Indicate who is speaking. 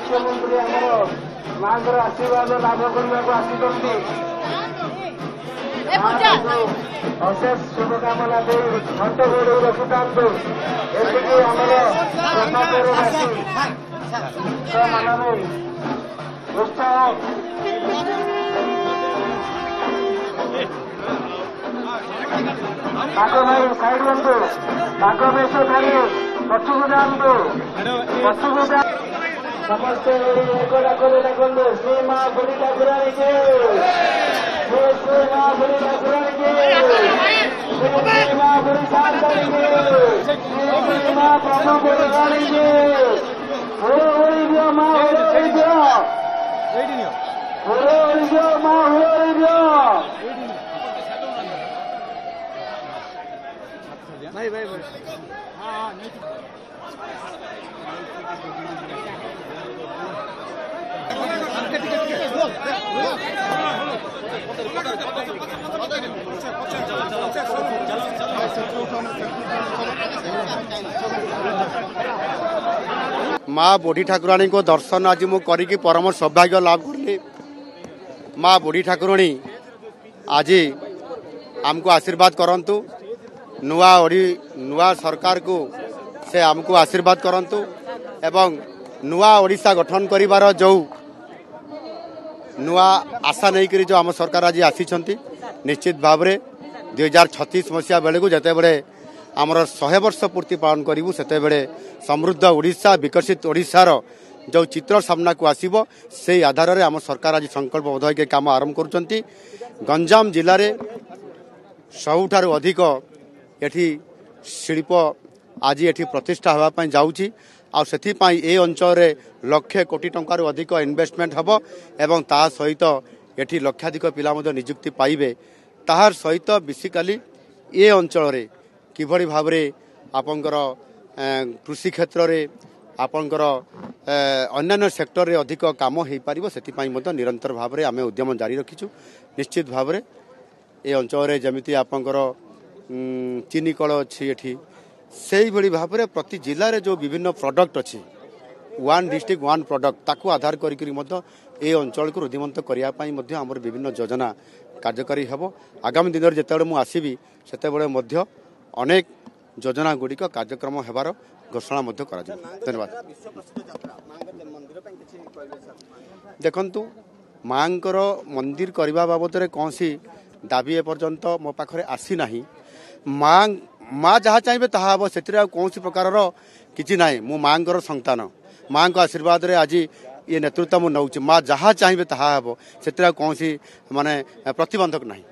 Speaker 1: मुख्यमंत्री माँ आशीर्वाद लाभ करने को आसी अशेष शुभकामना दे घंट घोड़े रखी था मनने उत्साह भाई साइड बनतु भाग बेश छाड़ी पछुक जातु पछुक जा समस्ते एक डाकले डाकले श्री माँ बुढ़ी ठाकुराणी के श्री माँ बुढ़ी ठाकुराणी के श्री माँ बुढ़ी शांताणी के श्री माँ प्रभु बुढ़ाणी के ओड़ी दियो माँ ओड़ी दियो माँ ओड़ी दियो भाई भाई भाई हाँ
Speaker 2: माँ बुढ़ी ठाकुराणी को दर्शन आज मु करी परम सौभाग्य लाभ करली। माँ बुढ़ी ठाकुराणी आज आमको आशीर्वाद करंतु नुआ सरकार को से आमको आशीर्वाद करंतु एवं नुआ ओडिशा गठन करिवार जो नुआ आशा नहीं करी जो आम सरकार आज आसी निश्चित भाव में 2036 मसीहा बेले को जिते बड़े आमर 100 वर्ष पूर्ति पालन करूँ से बेले समृद्ध ओडिशा विकसित ओडिशार जो चित्र सामना को आसीबो से आधार में आम सरकार आज संकल्पबद्ध होकर काम आरंभ करुँच। गंजाम जिले में सबुठारु अधिक एठी शिल्प आज एठी प्रतिष्ठा होगापाई जाऊँगी आथिपाई ए अंचल लक्षे कोटी टंकार अधिक इन्वेस्टमेंट हम एवं ता सहित एठी लक्षाधिक पिला निजुक्ति पाइबे ताहार सहित बेसिकाली ए अंचल किभली भाव आपंकर कृषि क्षेत्र में आपंकर अन्य सेक्टर रे अधिक काम हो पारिबो सेतिपाई मध्य निरंतर भाव में आम उद्यम जारी रखीचु। निश्चित भाव में ए अंचल जमीती आपंकर चीनी कल अच्छी एठी से भली भाव में प्रति जिले में जो विभिन्न प्रोडक्ट अच्छी वन डिस्ट्रिक्ट वन प्रोडक्ट ताकू आधार करी ए अंचल को रुद्धिमंत करने आमर विभिन्न योजना कार्यकारी हेब। आगामी दिन में जिते मुझे आसबि से अनेक योजना गुड़िक कार्यक्रम होबार घोषणा धन्यवाद। देखंतु माँकर मंदिर करने बाबद कौन सी दाबी एपर्यंत मो पाखे आसी नाही। माँ जहाँ चाहिए ताहा हम से कौन प्रकार किसी ना मु माँ संतान माँ को आशीर्वाद रे आज ये नेतृत्व मुझे नौ माँ जहाँ चाहिए ताहा हम से कौन माने प्रतिबंधक नहीं।